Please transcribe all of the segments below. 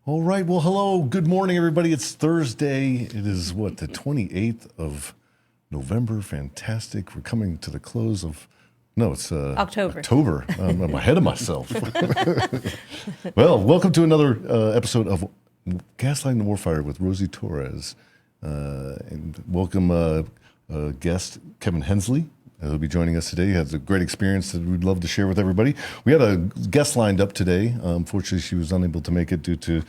All right. Well, hello. Good morning, everybody. It's Thursday. It is the 28th of November. Fantastic. We're coming to the close of, it's October. I'm ahead of myself. Well, welcome to another episode of Gaslighting the Warfighter with Rosie Torres. And welcome guest Kevin Hensley. He'll be joining us today. He has a great experience that we'd love to share with everybody. We had a guest lined up today. Unfortunately, she was unable to make it due to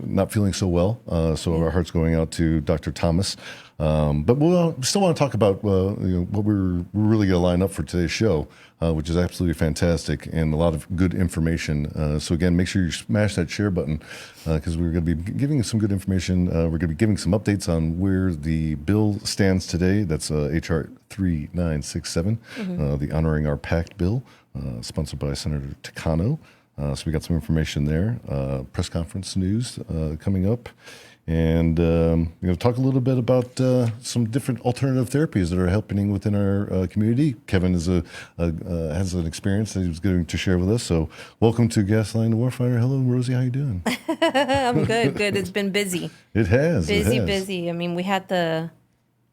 not feeling so well. So our heart's going out to Dr. Thomas. But we'll still want to talk about what we're really going to line up for today's show, which is absolutely fantastic and a lot of good information. So again, make sure you smash that share button because we're going to be giving some good information. We're going to be giving some updates on where the bill stands today. That's H.R. 3967, the Honoring Our Pact bill, sponsored by Senator Takano. So we got some information there. Press conference news coming up. And talk a little bit about some different alternative therapies that are happening within our community. Kevin has an experience that he was going to share with us. So welcome to Gaslighting the Warfighter. Hello, Rosie. How you doing? I'm good. It's been busy. It has. Busy. I mean, we had the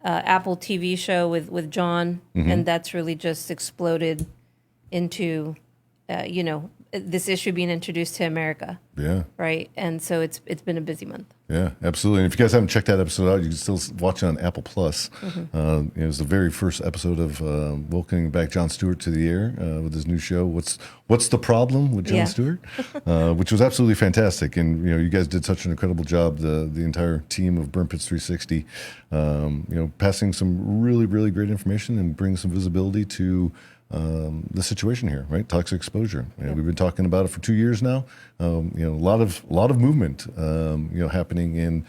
Apple TV show with John, and that's really just exploded into, this issue being introduced to America. Yeah. Right. And so it's been a busy month. Yeah, absolutely. And if you guys haven't checked that episode out, you can still watch it on Apple Plus. It was the very first episode of welcoming back Jon Stewart to the air with his new show. What's the problem with Jon Stewart? Which was absolutely fantastic. And you guys did such an incredible job. The entire team of Burn Pits 360, passing some really, really great information and bringing some visibility to the situation here, right? Toxic exposure. We've been talking about it for 2 years now. A lot of movement, happening in,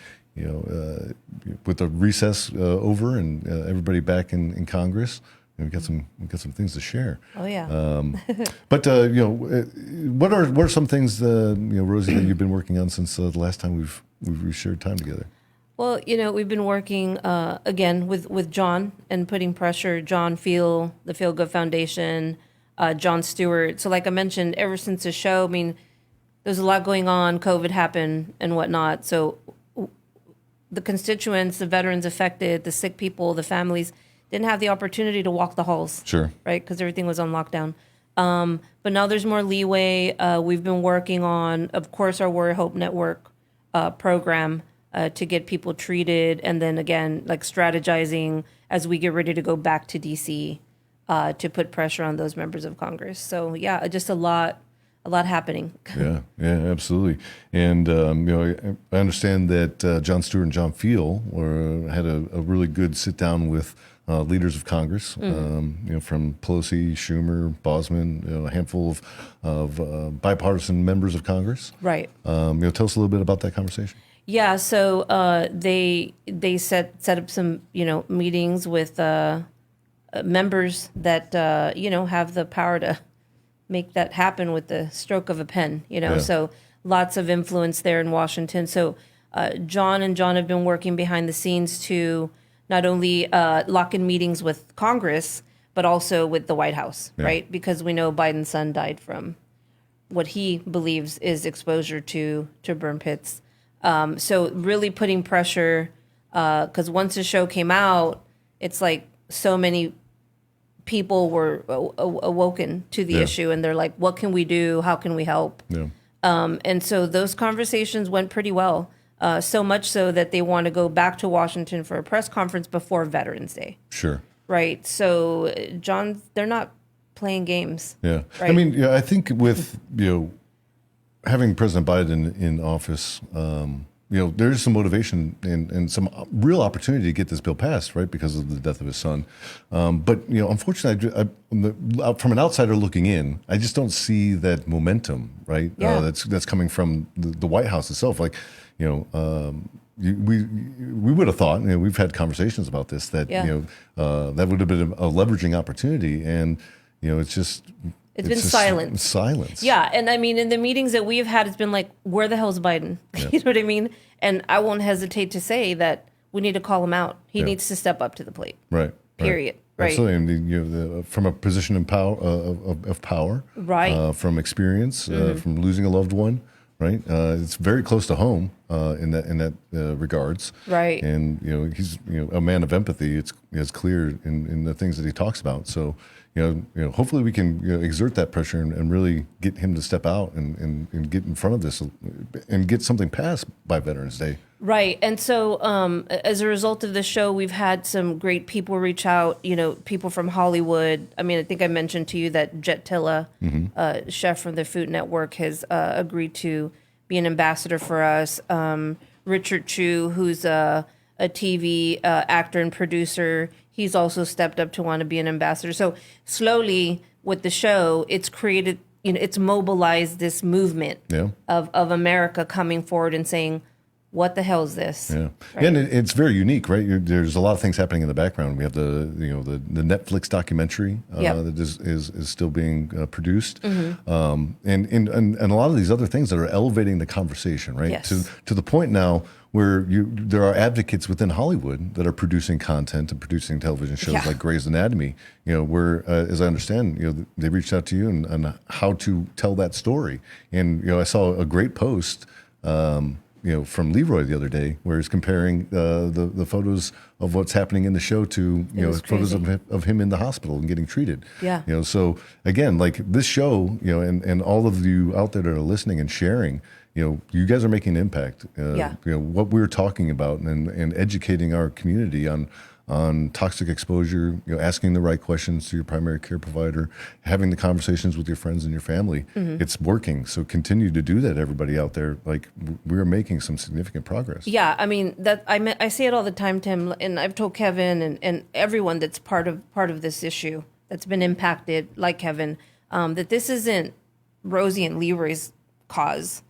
with the recess over and everybody back in Congress. We've got some things to share. Oh yeah. But what are some things, Rosie, that you've been working on since the last time we've shared time together? Well, we've been working again with John and putting pressure. John the Feel Good Foundation, Jon Stewart. So, like I mentioned, ever since the show, I mean, there's a lot going on. COVID happened and whatnot. So, the constituents, the veterans affected, the sick people, the families didn't have the opportunity to walk the halls. Sure. Right, because everything was on lockdown. But now there's more leeway. We've been working on, of course, our Warrior Hope Network program. To get people treated, and then again, like strategizing as we get ready to go back to DC to put pressure on those members of Congress. So yeah, just a lot happening. Yeah, absolutely. And I understand that Jon Stewart and John Feel had a really good sit down with leaders of Congress, from Pelosi, Schumer, Bosman, a handful of bipartisan members of Congress. Right. Tell us a little bit about that conversation. Yeah, so they set up some meetings with members that have the power to make that happen with the stroke of a pen. So lots of influence there in Washington. So John have been working behind the scenes to not only lock in meetings with Congress but also with the White House, right? Because we know Biden's son died from what he believes is exposure to burn pits. So really putting pressure, because once the show came out, it's like so many people were awoken to the issue, and they're like, what can we do? How can we help? Yeah. And so those conversations went pretty well, so much so that they want to go back to Washington for a press conference before Veterans Day. Sure. Right. So, John, they're not playing games. Yeah. Right? I mean, I think with, having President Biden in office, there is some motivation and some real opportunity to get this bill passed, right, because of the death of his son. But unfortunately, from an outsider looking in, I just don't see that momentum, right? Yeah. That's coming from the White House itself. Like, we would have thought, we've had conversations about this, that that would have been a leveraging opportunity, and it's just. It's been silence. Silence. Yeah, and I mean, in the meetings that we've had, it's been like, where the hell's Biden? Yeah. You know what I mean? And I won't hesitate to say that we need to call him out. He needs to step up to the plate. Right. Period. Right. Absolutely. I mean, from a position of power, right? From experience, from losing a loved one, right? It's very close to home in that regards, Right. And he's a man of empathy. It's clear in the things that he talks about. So hopefully we can exert that pressure and really get him to step out and get in front of this and get something passed by Veterans Day. Right. And so as a result of the show, we've had some great people reach out, people from Hollywood. I mean, I think I mentioned to you that Jet Tilla, chef from the Food Network, has agreed to be an ambassador for us. Richard Chu, who's a TV actor and producer, he's also stepped up to want to be an ambassador. So slowly with the show, it's created, it's mobilized this movement of America coming forward and saying, what the hell is this? Yeah, right? And it's very unique, right? There's a lot of things happening in the background. We have the Netflix documentary that is still being produced, and a lot of these other things that are elevating the conversation, right? Yes. To the point now where there are advocates within Hollywood that are producing content and producing television shows like Grey's Anatomy. Where as I understand, they reached out to you on how to tell that story, and I saw a great post. From Leroy the other day, where he's comparing the photos of what's happening in the show to photos of him in the hospital and getting treated. Yeah. So again, like this show, and all of you out there that are listening and sharing, you guys are making an impact. What we're talking about and educating our community on toxic exposure, asking the right questions to your primary care provider, having the conversations with your friends and your family. It's working. So continue to do that, everybody out there. Like we're making some significant progress. Yeah, I mean I say it all the time, Tim, and I've told Kevin and everyone that's part of this issue that's been impacted, like Kevin, that this isn't Rosie and Leroy's cause.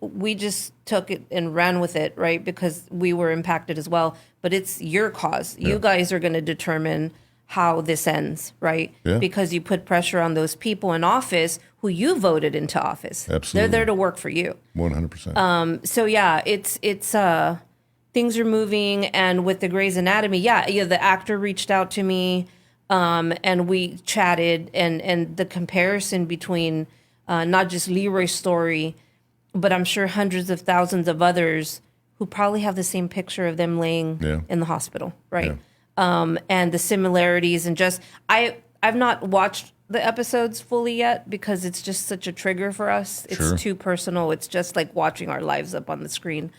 We just took it and ran with it, right? Because we were impacted as well. But it's your cause. You guys are going to determine how this ends, right? Yeah. Because you put pressure on those people in office who you voted into office. Absolutely. They're there to work for you. 100%. So yeah, it's things are moving, and with the Grey's Anatomy, the actor reached out to me, and we chatted, and the comparison between not just Leroy's story, but I'm sure hundreds of thousands of others who probably have the same picture of them laying in the hospital, right? Yeah. And the similarities, and just I've not watched the episodes fully yet because it's just such a trigger for us. It's too personal. It's just like watching our lives up on the screen,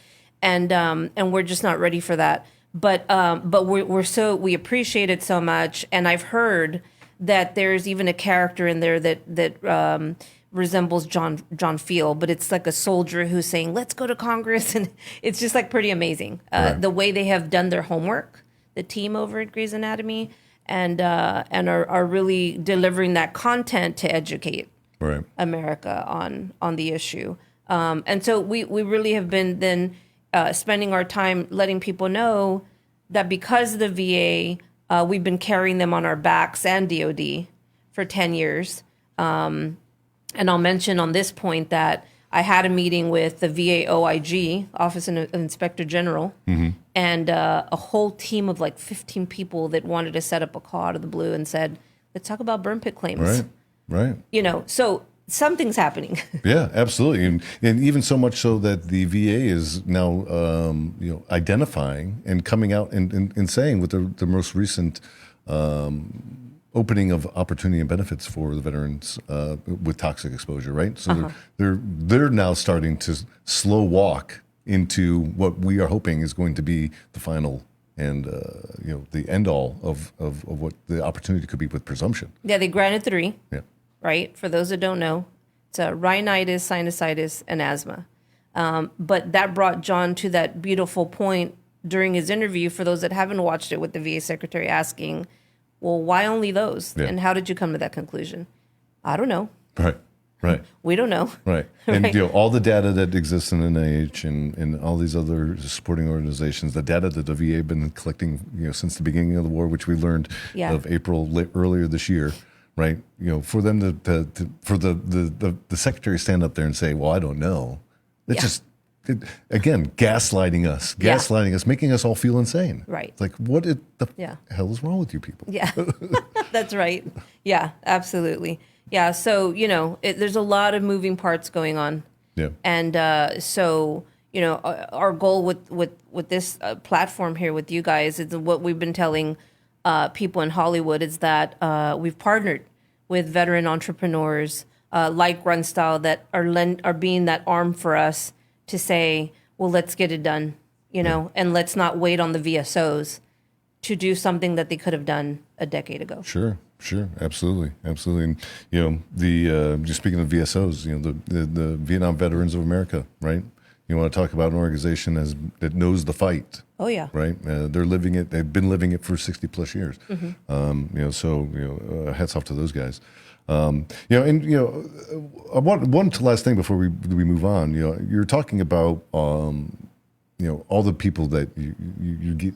and we're just not ready for that. But we appreciate it so much, and I've heard that there's even a character in there that resembles John Field, but it's like a soldier who's saying, let's go to Congress. And it's just like pretty amazing. The way they have done their homework, the team over at Grey's Anatomy, and are really delivering that content to educate America on the issue. And so we really have been then spending our time letting people know that because of the VA, we've been carrying them on our backs and DOD for 10 years. And I'll mention on this point that I had a meeting with the VA OIG, Office of Inspector General, and a whole team of like 15 people that wanted to set up a call out of the blue and said, let's talk about burn pit claims. Right. So something's happening. Yeah, absolutely. And even so much so that the VA is now, identifying and coming out and saying with the most recent opening of opportunity and benefits for the veterans with toxic exposure, right? So they're now starting to slow walk into what we are hoping is going to be the final and the end all of what the opportunity could be with presumption. Yeah, they granted 3. Yeah. Right? For those that don't know, it's rhinitis, sinusitis, and asthma. But that brought John to that beautiful point during his interview, for those that haven't watched it, with the VA secretary asking, well, why only those? Yeah. And how did you come to that conclusion? I don't know. Right. We don't know. Right. And all the data that exists in NIH and all these other supporting organizations, the data that the VA have been collecting, since the beginning of the war, which we learned of April earlier this year, right? For them for the secretary to stand up there and say, well, I don't know. It's just, again, gaslighting us, making us all feel insane. Right. It's like, what the hell is wrong with you people? Yeah, that's right. Yeah, absolutely. Yeah, so, there's a lot of moving parts going on. Yeah. And so, our goal with this platform here with you guys is what we've been telling people in Hollywood is that we've partnered with veteran entrepreneurs like Grunt Style that are being that arm for us to say, well, let's get it done, and let's not wait on the VSOs to do something that they could have done a decade ago. Sure, absolutely. And just speaking of VSOs, the Vietnam Veterans of America, right? You want to talk about an organization that knows the fight. Oh yeah, right. They're living it. They've been living it for 60+ years. Hats off to those guys. I want one last thing before we move on. You're talking about all the people that you get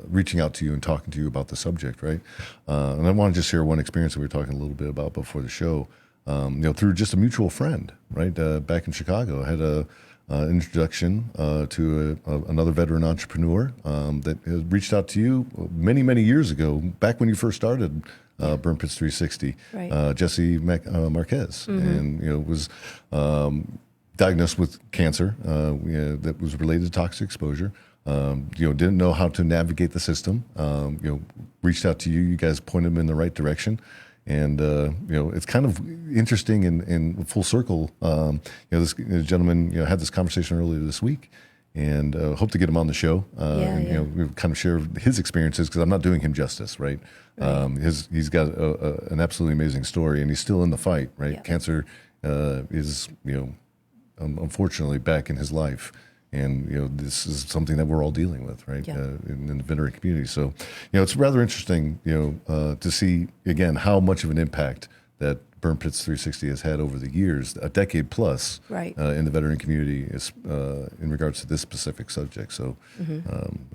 reaching out to you and talking to you about the subject, right? And I want to just share one experience that we were talking a little bit about before the show. Through just a mutual friend, right? Back in Chicago, I had a introduction to another veteran entrepreneur that had reached out to you many years ago, back when you first started Burn Pits 360, right. Jesse Marquez, and was diagnosed with cancer that was related to toxic exposure. Didn't know how to navigate the system. Reached out to you. You guys pointed him in the right direction. And it's kind of interesting in full circle. This gentleman had this conversation earlier this week, and hope to get him on the show. We kind of share his experiences because I'm not doing him justice, right? He's got an absolutely amazing story, and he's still in the fight, right? Yeah. Cancer is unfortunately back in his life. And this is something that we're all dealing with, right? Yeah. In the veteran community. So, it's rather interesting, to see again how much of an impact that Burn Pits 360 has had over the years, a decade plus, right. In the veteran community, is in regards to this specific subject. So,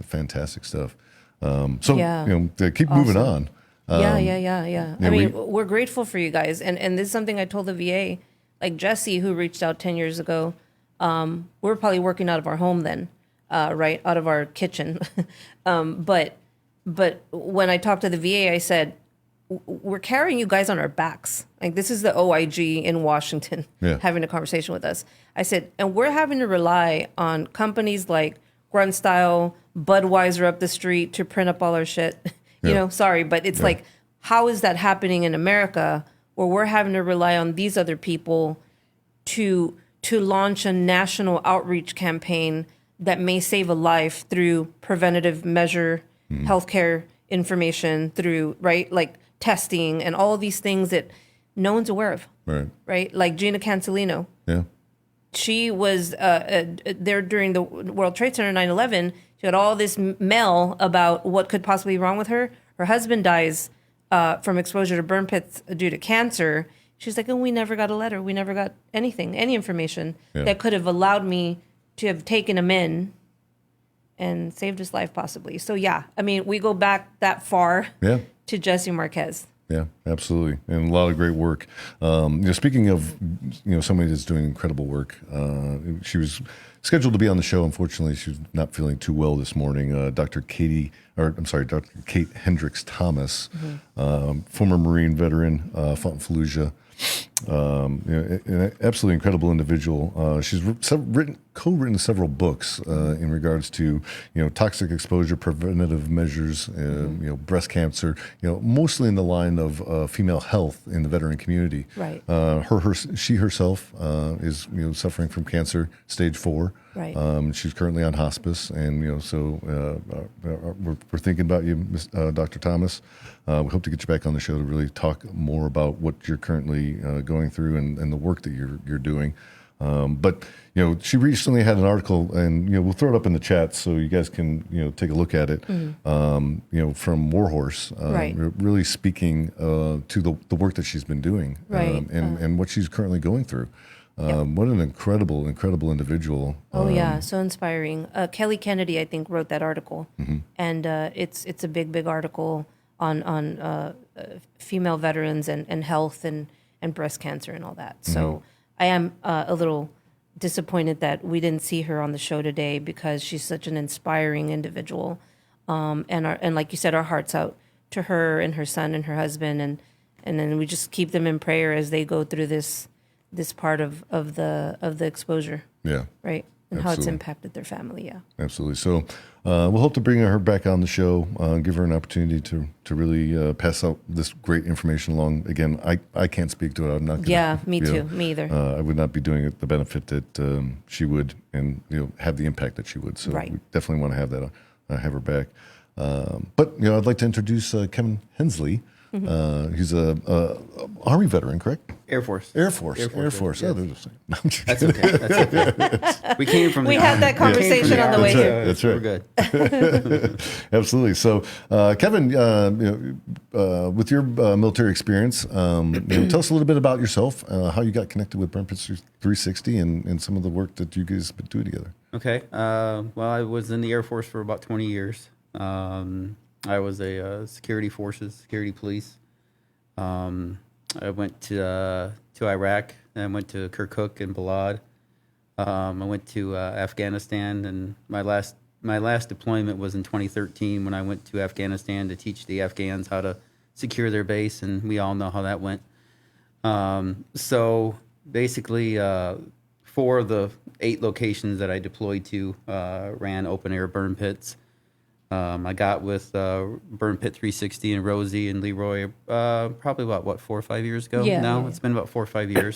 fantastic stuff. To keep moving on. Yeah. I mean, we're grateful for you guys, and this is something I told the VA, like Jesse, who reached out 10 years ago. We were probably working out of our home then, right, out of our kitchen. But when I talked to the VA, I said, we're carrying you guys on our backs. Like, this is the OIG in Washington having a conversation with us. I said, and we're having to rely on companies like Grunt Style, Budweiser up the street to print up all our shit. Sorry, but it's like, how is that happening in America where we're having to rely on these other people to launch a national outreach campaign that may save a life through preventative measure, healthcare information, through, right, like testing and all of these things that no one's aware of, right? Like Gina Cancellino. Yeah. She was there during the World Trade Center 9/11. She had all this mail about what could possibly be wrong with her. Her husband dies from exposure to burn pits due to cancer. She's like, we never got a letter. We never got anything, any information that could have allowed me to have taken him in and saved his life possibly. So, I mean, we go back that far to Jesse Marquez. Yeah, absolutely. And a lot of great work. Speaking of, somebody that's doing incredible work, she was scheduled to be on the show. Unfortunately, she's not feeling too well this morning. Dr. Kate Hendricks Thomas, former Marine veteran, fought in Fallujah. An absolutely incredible individual. She's co-written several books in regards to toxic exposure, preventative measures, breast cancer. Mostly in the line of female health in the veteran community. Right. She herself is suffering from cancer stage 4. Right. She's currently on hospice, and we're thinking about you, Dr. Thomas. We hope to get you back on the show to really talk more about what you're currently going through and the work that you're doing. But she recently had an article, and we'll throw it up in the chat so you guys can take a look at it. From Warhorse, really speaking to the work that she's been doing, and what she's currently going through. What an incredible individual. So inspiring. Kelly Kennedy, I think, wrote that article, and it's a big article on female veterans and health and breast cancer and all that. So I am a little disappointed that we didn't see her on the show today because she's such an inspiring individual. And like you said, our hearts out to her and her son and her husband, and then we just keep them in prayer as they go through this this part of the exposure. Yeah. Right. And how it's impacted their family. Yeah. Absolutely. So we'll hope to bring her back on the show, give her an opportunity to really pass out this great information along. Again, I can't speak to it. I'm not. Yeah, me too. Me either. I would not be doing it the benefit that she would, and have the impact that she would. So we definitely want to have that, have her back. But I'd like to introduce Kevin Hensley. He's a Army veteran, correct? Air Force. Air Force. Oh, they're the same. No, I'm just That's okay. We came from. We had that conversation on the way here. That's right. We're good. Absolutely. So, Kevin, with your military experience, tell us a little bit about yourself, how you got connected with Burn Pit 360, and some of the work that you guys have been doing together. Okay. Well, I was in the Air Force for about 20 years. I was a security police. I went to Iraq, and I went to Kirkuk and Balad. I went to Afghanistan, and my last deployment was in 2013 when I went to Afghanistan to teach the Afghans how to secure their base, and we all know how that went. So basically, 4 of the 8 locations that I deployed to ran open air burn pits. I got with Burn Pit 360 and Rosie and Leroy probably about, 4 or 5 years ago now? Yeah. It's been about 4 or 5 years.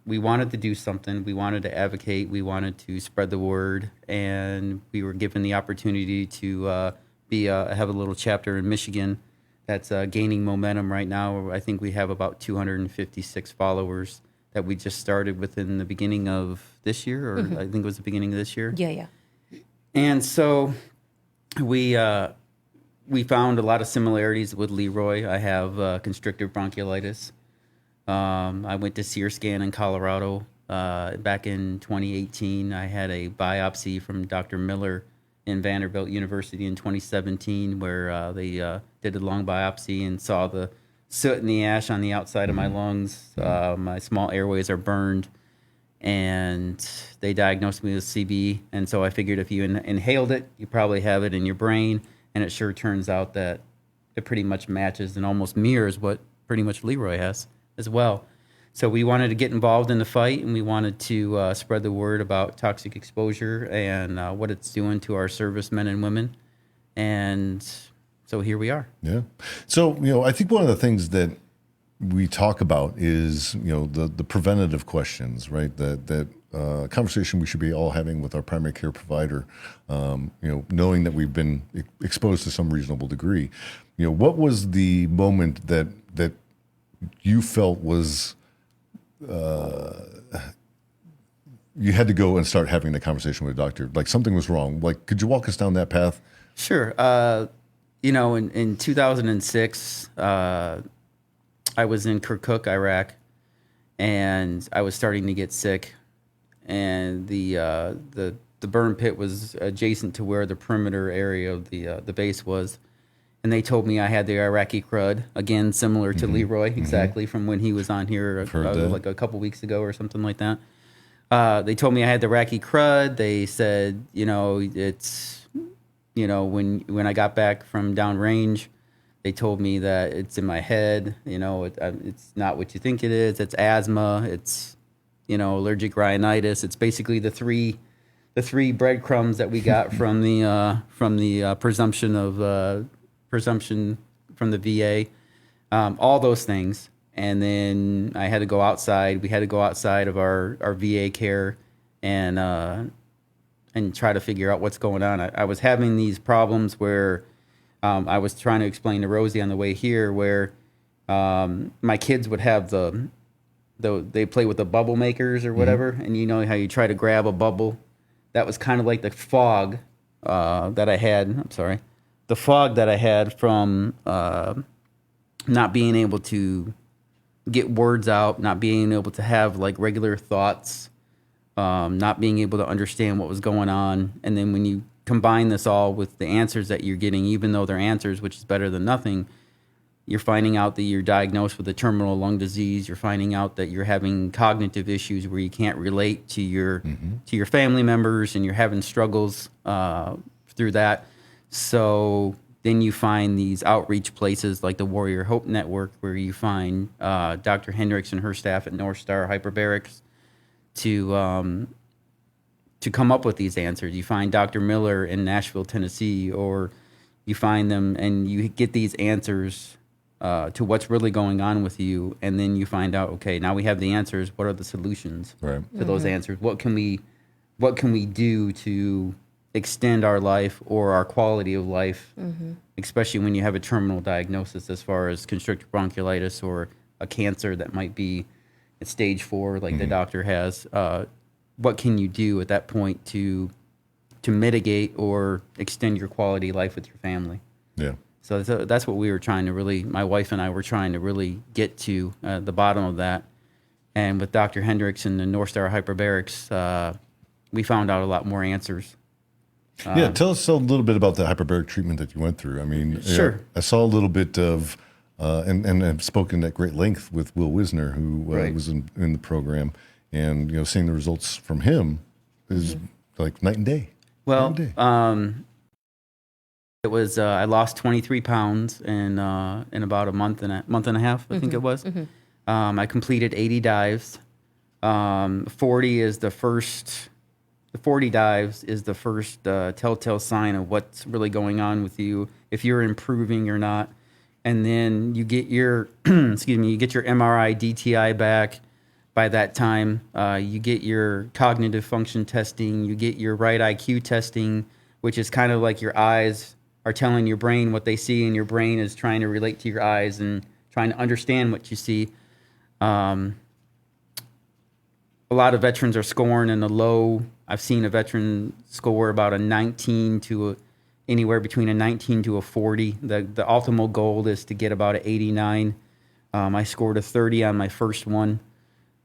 We wanted to do something. We wanted to advocate. We wanted to spread the word. And we were given the opportunity to have a little chapter in Michigan that's gaining momentum right now. I think we have about 256 followers that we just started within the beginning of this year, or I think it was the beginning of this year. Yeah. And so we found a lot of similarities with Leroy. I have constrictive bronchiolitis. I went to SEER-Scan in Colorado back in 2018. I had a biopsy from Dr. Miller in Vanderbilt University in 2017 where they did a lung biopsy and saw the soot and the ash on the outside of my lungs. My small airways are burned. And they diagnosed me with CB, and so I figured if you inhaled it, you probably have it in your brain, and it sure turns out that it pretty much matches and almost mirrors what pretty much Leroy has as well. So we wanted to get involved in the fight, and we wanted to spread the word about toxic exposure and what it's doing to our servicemen and women, and so here we are. Yeah. So, I think one of the things that we talk about is the preventative questions, right? That conversation we should be all having with our primary care provider. Knowing that we've been exposed to some reasonable degree. What was the moment that you felt was you had to go and start having the conversation with a doctor? Like something was wrong. Like, could you walk us down that path? Sure. In 2006. I was in Kirkuk, Iraq, and I was starting to get sick. And the burn pit was adjacent to where the perimeter area of the base was. And they told me I had the Iraqi crud, again, similar to Leroy, exactly, from when he was on here like a couple weeks ago or something like that. They told me I had the Iraqi crud. They said, it's, when I got back from downrange, they told me that it's in my head, it's not what you think it is. It's asthma. It's, allergic rhinitis. It's basically the three breadcrumbs that we got from the presumption from the VA, all those things. And then I had to go outside. We had to go outside of our VA care and try to figure out what's going on. I was having these problems where I was trying to explain to Rosie on the way here where my kids would have they play with the bubble makers or whatever, and you know how you try to grab a bubble. That was kind of like the fog that I had. I'm sorry, the fog that I had from not being able to get words out, not being able to have like regular thoughts, not being able to understand what was going on, and then when you combine this all with the answers that you're getting, even though they're answers, which is better than nothing, you're finding out that you're diagnosed with a terminal lung disease. You're finding out that you're having cognitive issues where you can't relate to your family members, and you're having struggles through that. So Then you find these outreach places like the Warrior Hope Network, where you find Dr. Hendricks and her staff at North Star Hyperbarics to come up with these answers. You find Dr. Miller in Nashville, Tennessee, or you find them and you get these answers to what's really going on with you, and then you find out, okay, now we have the answers. What are the solutions to those answers? What can we do to extend our life or our quality of life, especially when you have a terminal diagnosis as far as constrictive bronchiolitis or a cancer that might be at stage 4, like the doctor has. What can you do at that point to mitigate or extend your quality of life with your family? Yeah. So that's what we were trying to really, my wife and I were trying to really get to the bottom of that. And with Dr. Hendricks and the North Star Hyperbarics, we found out a lot more answers. Tell us a little bit about the hyperbaric treatment that you went through. I mean, sure. I saw a little bit of, and I've spoken at great length with Will Wisner, who was in the program, and seeing the results from him is like night and day. Well, it was I lost 23 pounds in about a month and a half, I think it was. I completed 80 dives. 40 is the first. The 40 dives is the first telltale sign of what's really going on with you, if you're improving or not. And then you get your you get your MRI DTI back. By that time, you get your cognitive function testing, you get your right IQ testing, which is kind of like your eyes are telling your brain what they see, and your brain is trying to relate to your eyes and trying to understand what you see. A lot of veterans are scoring in the low. I've seen a veteran score about a 19 to anywhere between a 19 to a 40. The optimal goal is to get about an 89. I scored a 30 on my first one.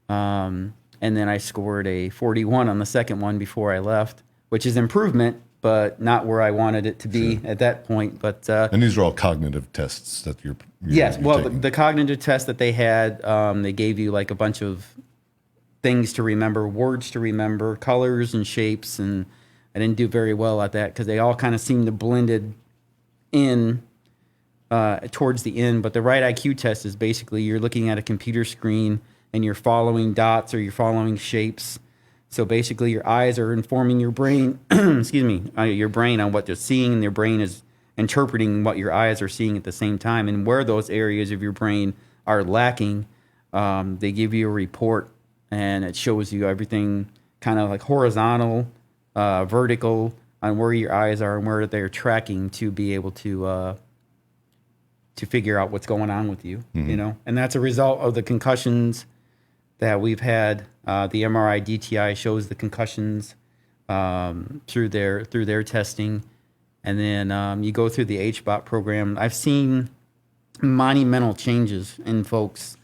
And then I scored a 41 on the second one before I left, which is improvement, but not where I wanted it to be at that point. But and these are all cognitive tests that you're yes. You're Well, taking. the cognitive test that they had, they gave you like a bunch of things to remember, words to remember, colors and shapes, and I didn't do very well at that because they all kind of seemed to blended in towards the end. But the right IQ test is basically you're looking at a computer screen and you're following dots or you're following shapes. So basically your eyes are informing your brain, your brain on what they're seeing, and your brain is interpreting what your eyes are seeing at the same time. And where those areas of your brain are lacking, they give you a report, and it shows you everything kind of like horizontal, vertical, on where your eyes are and where they're tracking to be able to figure out what's going on with you, And that's a result of the concussions that we've had. The MRI DTI shows the concussions through their testing, and then you go through the HBOT program. I've seen monumental changes in folks.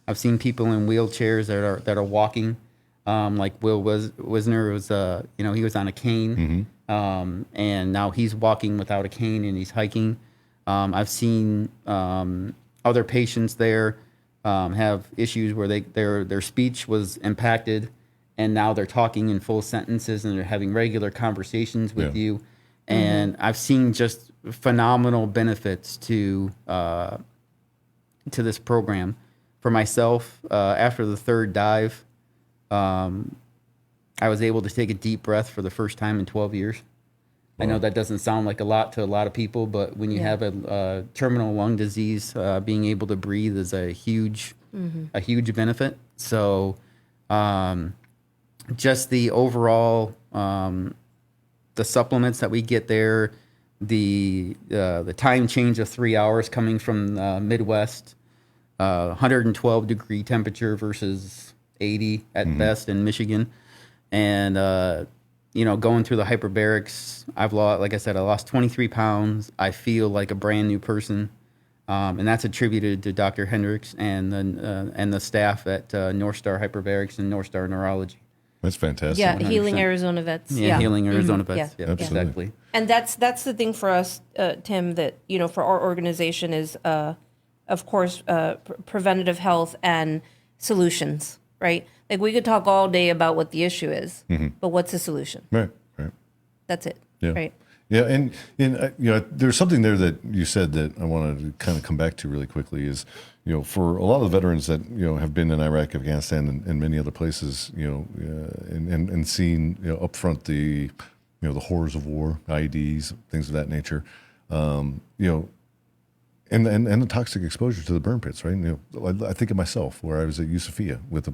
I've seen people in wheelchairs that are walking, like Will Wisner was he was on a cane, and now he's walking without a cane and he's hiking. I've seen other patients there have issues where their speech was impacted, and now they're talking in full sentences and they're having regular conversations with you. And I've seen just phenomenal benefits to this program. For myself, after the third dive, I was able to take a deep breath for the first time in 12 years. Wow. I know that doesn't sound like a lot to a lot of people, but when you have a terminal lung disease, being able to breathe is a huge benefit. So just the overall, the supplements that we get there, the time change of 3 hours coming from Midwest, 112 degree temperature versus 80 at best in Michigan. And, going through the hyperbarics, I lost 23 pounds. I feel like a brand new person. And that's attributed to Dr. Hendricks and the staff at North Star Hyperbarics and North Star Neurology. That's fantastic. Yeah, 100%. Healing Arizona Vets. Yeah, Healing Arizona Vets. Yeah. Yeah, exactly. And that's the thing for us, Tim, that, for our organization is, of course, preventative health and solutions, right? Like we could talk all day about what the issue is, but what's the solution? Right. That's it, Yeah. right? Yeah, and there's something there that you said that I wanted to kind of come back to really quickly is, for a lot of the veterans that have been in Iraq, Afghanistan, and many other places, and seen up front the the horrors of war, IEDs, things of that nature, and the toxic exposure to the burn pits, right? I think of myself where I was at Yusufia with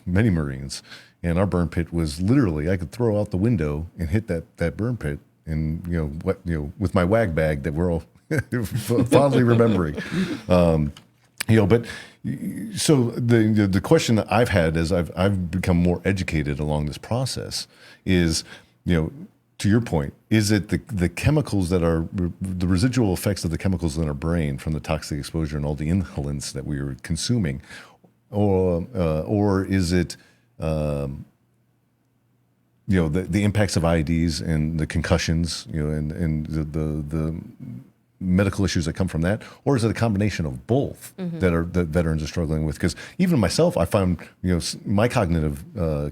many Marines, and our burn pit was literally I could throw out the window and hit that burn pit, and with my wag bag that we're all fondly remembering. But so the question that I've had as I've become more educated along this process is, to your point, is it the chemicals that are the residual effects of the chemicals in our brain from the toxic exposure and all the inhalants that we are consuming, or is it the impacts of IEDs and the concussions, and the medical issues that come from that, or is it a combination of both that veterans are struggling with? Because even myself, I found my cognitive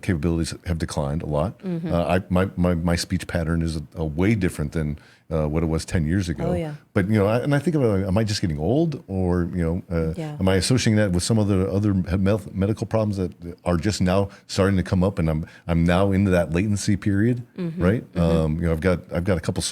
capabilities have declined a lot. My speech pattern is a way different than what it was 10 years ago. Oh, yeah. But I think about, am I just getting old, or am I associating that with some of the other medical problems that are just now starting to come up, and I'm now into that latency period, right? I've got a couple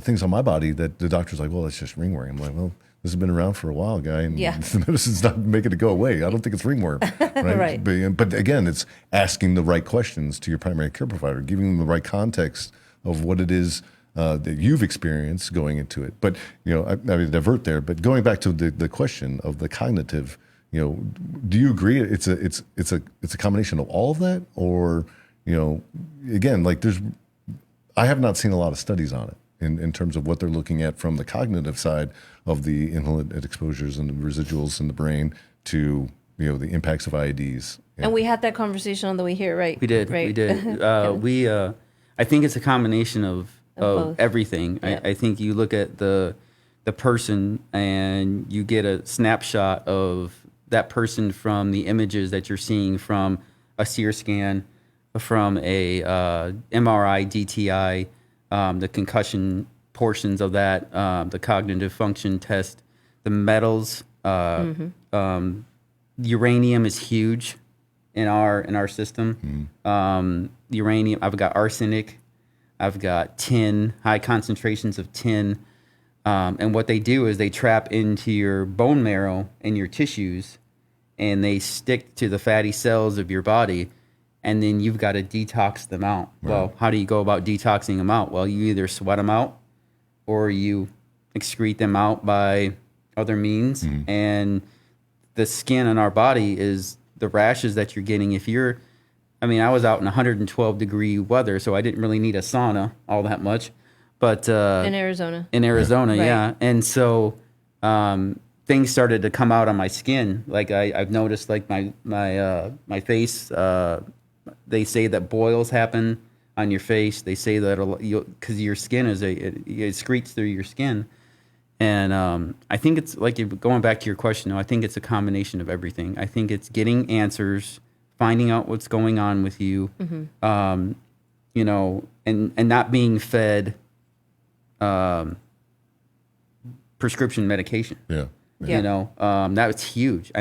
things on my body that the doctor's like, well, it's just ringworm. I'm like, well, this has been around for a while, guy, and the medicine's not making it go away. I don't think it's ringworm, right? Right. But again, it's asking the right questions to your primary care provider, giving them the right context of what it is that you've experienced going into it. But I divert there. But going back to the question of the cognitive, do you agree it's a combination of all of that, or again, like I have not seen a lot of studies on it in terms of what they're looking at from the cognitive side of the inhalant exposures and the residuals in the brain to the impacts of IEDs. And we had that conversation on the way here, right? We did. Right. We did. I think it's a combination of everything. Yeah. I think you look at the person and you get a snapshot of that person from the images that you're seeing from a SEER scan, from a MRI, DTI, the concussion portions of that, the cognitive function test, the metals. Uranium is huge in our system. Uranium. I've got arsenic. I've got tin, high concentrations of tin. And what they do is they trap into your bone marrow and your tissues, and they stick to the fatty cells of your body. And then you've got to detox them out. Right. Well, how do you go about detoxing them out? Well, you either sweat them out or you excrete them out by other means. And the skin on our body is the rashes that you're getting. I was out in 112 degree weather, so I didn't really need a sauna all that much. But in Arizona. Right. Yeah. And so things started to come out on my skin. Like I've noticed, like my face. They say that boils happen on your face. They say that because your skin it secretes through your skin, and I think it's like going back to your question. I think it's a combination of everything. I think it's getting answers, finding out what's going on with you, and not being fed prescription medication. Yeah. That was huge.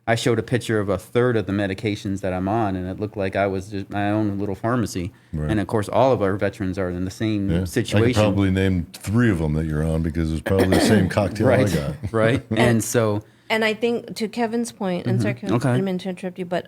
I showed a picture of a third of the medications that I'm on, and it looked like I was just my own little pharmacy. Right. And of course, all of our veterans are in the same situation. I could probably name 3 of them that you're on because it's probably the same cocktail right. I got. Right. And so, and I think to Kevin's point, and sorry, Kevin, I didn't mean to interrupt you, but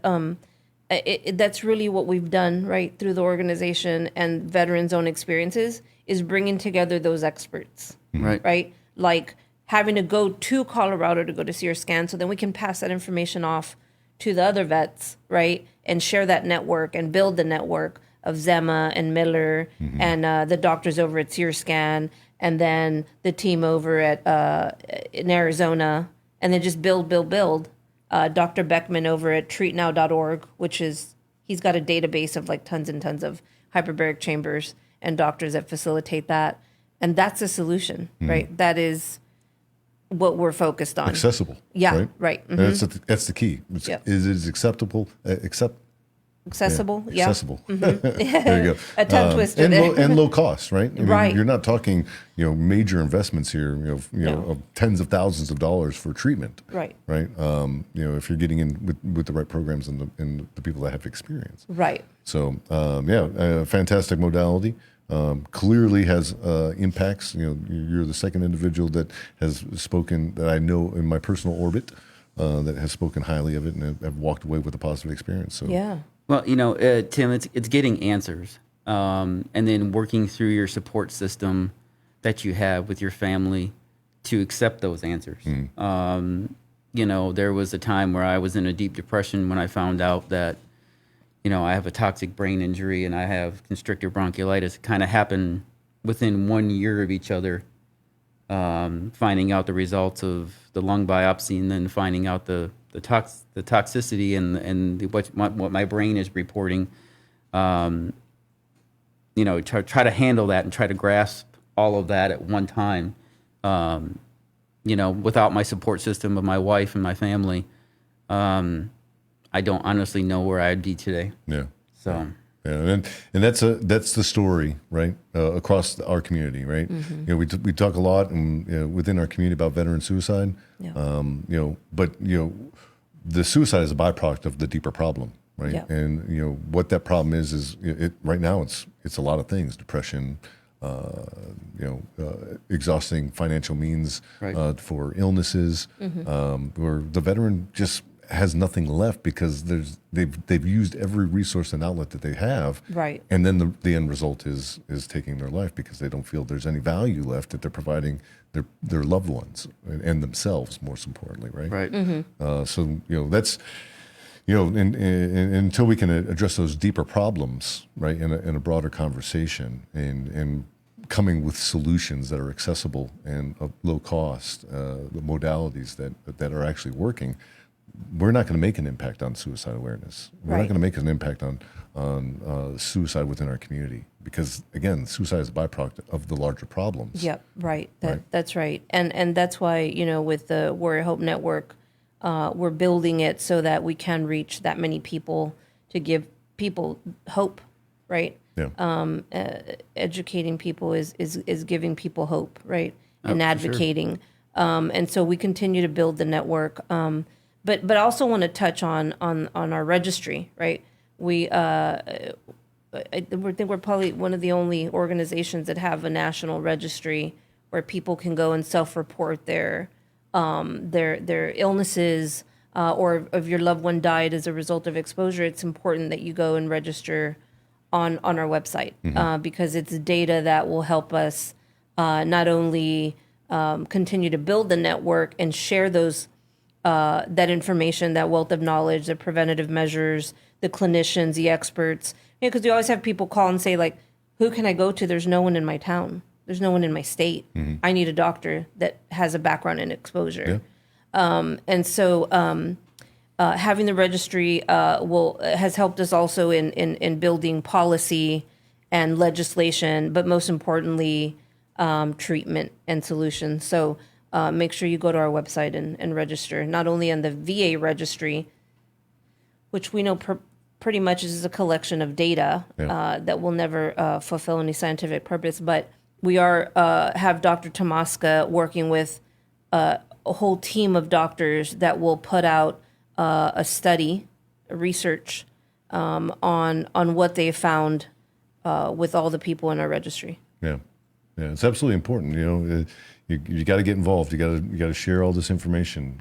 that's really what we've done, right, through the organization and veterans' own experiences, is bringing together those experts, right, like having to go to Colorado to go to SEER scan, so then we can pass that information off to the other vets, right, and share that network and build the network of Zema and Miller and the doctors over at SEER scan, and then the team over at in Arizona, and then just build. Dr. Beckman over at treatnow.org, he's got a database of like tons and tons of hyperbaric chambers and doctors that facilitate that, and that's a solution, right? That is what we're focused on. Accessible. Yeah, right. That's the key. Is it acceptable? accessible. Yeah. Accessible. There you go. A tongue twister there. And low cost, right? I mean, Right. You're not talking, major investments here, of tens of thousands of dollars for treatment. Right. Right. If you're getting in with the right programs and the people that have experience. Right. So, fantastic modality. Clearly has impacts. You're the second individual that has spoken that I know in my personal orbit that has spoken highly of it and have walked away with a positive experience. So Yeah. Well, Tim, it's getting answers, and then working through your support system that you have with your family to accept those answers. There was a time where I was in a deep depression when I found out that, I have a toxic brain injury and I have constrictor bronchiolitis. It kind of happened within 1 year of each other. Finding out the results of the lung biopsy and then finding out the toxicity and what my brain is reporting. Try to handle that and try to grasp all of that at one time. Without my support system of my wife and my family, I don't honestly know where I'd be today. Yeah. So. Yeah, and that's the story, right? Across our community, right? Mm-hmm. We talk a lot within our community about veteran suicide. Yeah. But the suicide is a byproduct of the deeper problem, right? Yeah. And what that problem is it right now it's a lot of things: depression, exhausting financial means Right. for illnesses, where the veteran just has nothing left because they've used every resource and outlet that they have, Right. and then the end result is taking their life because they don't feel there's any value left that they're providing their loved ones and themselves, most importantly, right? Right. Mm-hmm. So that's and until we can address those deeper problems, right, in a broader conversation and coming with solutions that are accessible and of low cost, the modalities that are actually working, we're not going to make an impact on suicide awareness. We're not Right. going to make an impact on suicide within our community because, again, suicide is a byproduct of the larger problems. Yep. Right. Right. That's right. And that's why, with the Warrior Hope Network, we're building it so that we can reach that many people to give people hope, right? Yeah. Educating people is giving people hope, right? And for sure. advocating. And so we continue to build the network. But I also want to touch on our registry, right? I think we're probably one of the only organizations that have a national registry where people can go and self-report their illnesses, or if your loved one died as a result of exposure. It's important that you go and register on our website, because it's data that will help us not only continue to build the network and share those that information, that wealth of knowledge, the preventative measures, the clinicians, the experts. Because we always have people call and say, like, who can I go to? There's no one in my town. There's no one in my state. I need a doctor that has a background in exposure. Yeah. And so having the registry has helped us also in building policy and legislation, but most importantly, treatment and solutions. So make sure you go to our website and register, not only on the VA registry, which we know pretty much is a collection of data that will never fulfill any scientific purpose, but we have Dr. Tomaska working with a whole team of doctors that will put out a study, a research on what they found with all the people in our registry. Yeah, it's absolutely important. You got to get involved. You got to share all this information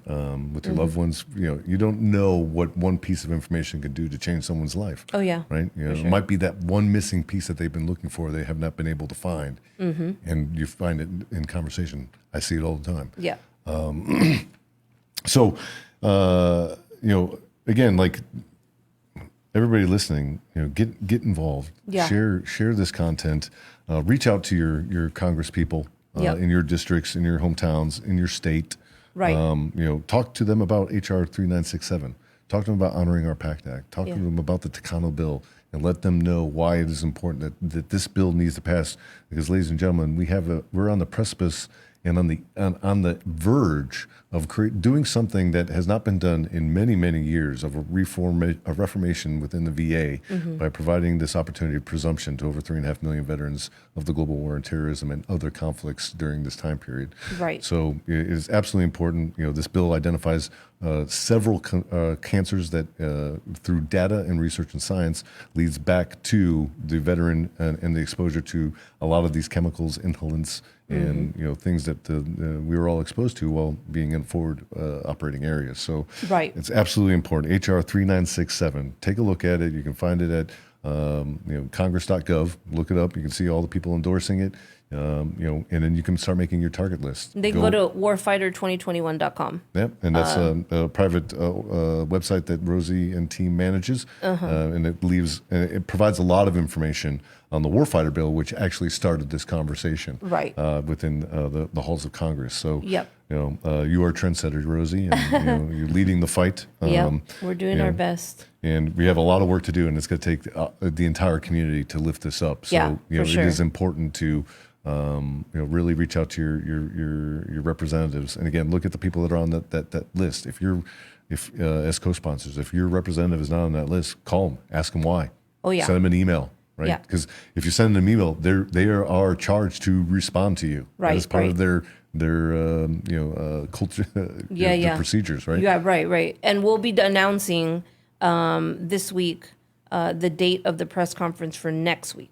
with your loved ones. You don't know what one piece of information can do to change someone's life. Oh yeah, right. It might be that one missing piece that they've been looking for, they have not been able to find, and you find it in conversation. I see it all the time. Yeah. So, again, like everybody listening, get involved. Yeah. Share this content. Reach out to your Congress people in your districts, in your hometowns, in your state. Right. Talk to them about HR 3967. Talk to them about honoring our PACT Act. Talk to them about the Takano bill, and let them know why it is important that this bill needs to pass. Because, ladies and gentlemen, we're on the precipice and on the verge of doing something that has not been done in many, many years, of a reformation within the VA, by providing this opportunity of presumption to over 3.5 million veterans of the global war on terrorism and other conflicts during this time period. Right. So it is absolutely important. This bill identifies several cancers that, through data and research and science, leads back to the veteran and the exposure to a lot of these chemicals, inhalants, and things that we were all exposed to while being in forward operating areas. So right. It's absolutely important. HR 3967. Take a look at it. You can find it at Congress.gov. Look it up. You can see all the people endorsing it. And then you can start making your target list. They go to warfighter2021.com. Yep, and that's a private website that Rosie and team manages, and it provides a lot of information on the Warfighter bill, which actually started this conversation right. Within the halls of Congress. So, yep. You are a trendsetter, Rosie, and you're leading the fight. Yep, we're doing our best. And we have a lot of work to do, and it's going to take the entire community to lift this up. So, for sure. It is important to really reach out to your representatives, and again, look at the people that are on that list. If as co-sponsors, if your representative is not on that list, call them, ask them why. Oh yeah, send them an email, right? Yeah. Because if you send them an email, they are charged to respond to you. Right, as part of their culture, their procedures, right? Yeah, right. And we'll be announcing this week the date of the press conference for next week.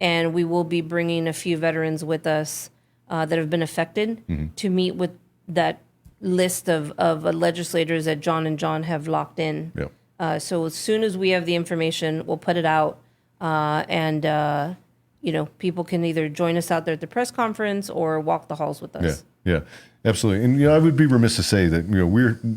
And we will be bringing a few veterans with us that have been affected to meet with that list of legislators that John and John have locked in. Yep. So as soon as we have the information, we'll put it out, and people can either join us out there at the press conference or walk the halls with us. Yeah, absolutely. And I would be remiss to say that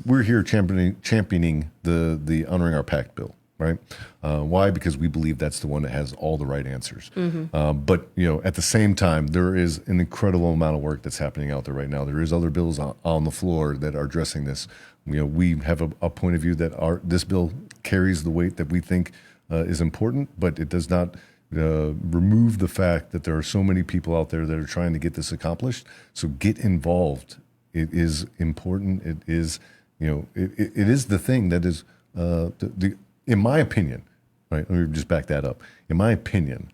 we're here championing the Honoring Our Pact bill. Right? Why? Because we believe that's the one that has all the right answers. But at the same time, there is an incredible amount of work that's happening out there right now. There is other bills on the floor that are addressing this. We have a point of view that this bill carries the weight that we think is important, but it does not remove the fact that there are so many people out there that are trying to get this accomplished. So get involved. It is important. It is it is the thing that is in my opinion, right? Let me just back that up. In my opinion,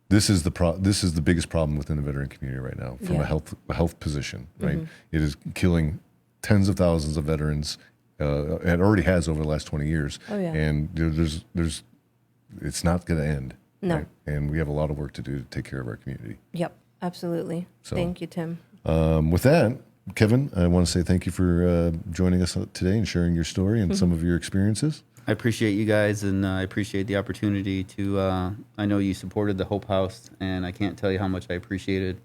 this is the biggest problem within the veteran community right now, from a health position, right? It is killing tens of thousands of veterans. It already has over the last 20 years. Oh, yeah. And there's it's not going to end. No. Right? And we have a lot of work to do to take care of our community. Yep, absolutely. So, thank you, Tim. With that, Kevin, I want to say thank you for joining us today and sharing your story and some of your experiences. I appreciate you guys, and I appreciate the opportunity to. I know you supported the Hope House, and I can't tell you how much I appreciated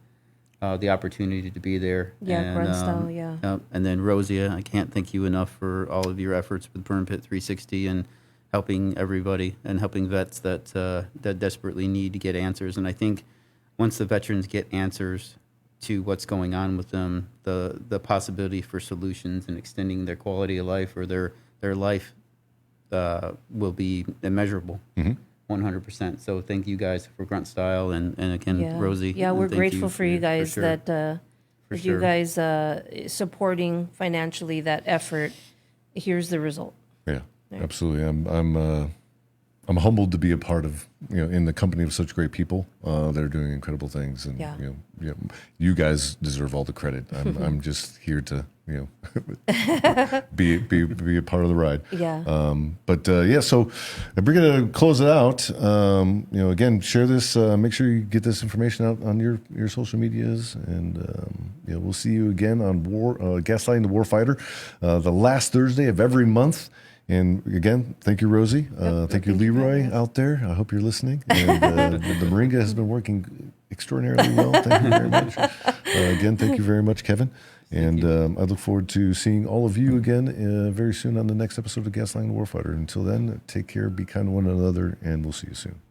the opportunity to be there. Yeah, and, Grunt Style, yeah. And then Rosia, I can't thank you enough for all of your efforts with Burn Pit 360 and helping everybody and helping vets that desperately need to get answers. And I think once the veterans get answers to what's going on with them, the possibility for solutions and extending their quality of life or their life will be immeasurable, 100%. So thank you guys for Grunt Style and again, Rosie. Yeah, we're grateful for you guys that you guys supporting financially that effort. Here's the result. Yeah, absolutely. I'm humbled to be a part of in the company of such great people that are doing incredible things, and you guys deserve all the credit. I'm just here to be a part of the ride. Yeah. So we're gonna close it out. Again, share this. Make sure you get this information out on your social medias, and we'll see you again on Gaslighting the Warfighter, the last Thursday of every month. And again, thank you, Rosie. Thank you, Leroy, out there. I hope you're listening. And the Moringa has been working extraordinarily well. Thank you very much. Again, thank you very much, Kevin. And I look forward to seeing all of you again very soon on the next episode of Gaslighting the Warfighter. Until then, take care, be kind to one another, and we'll see you soon.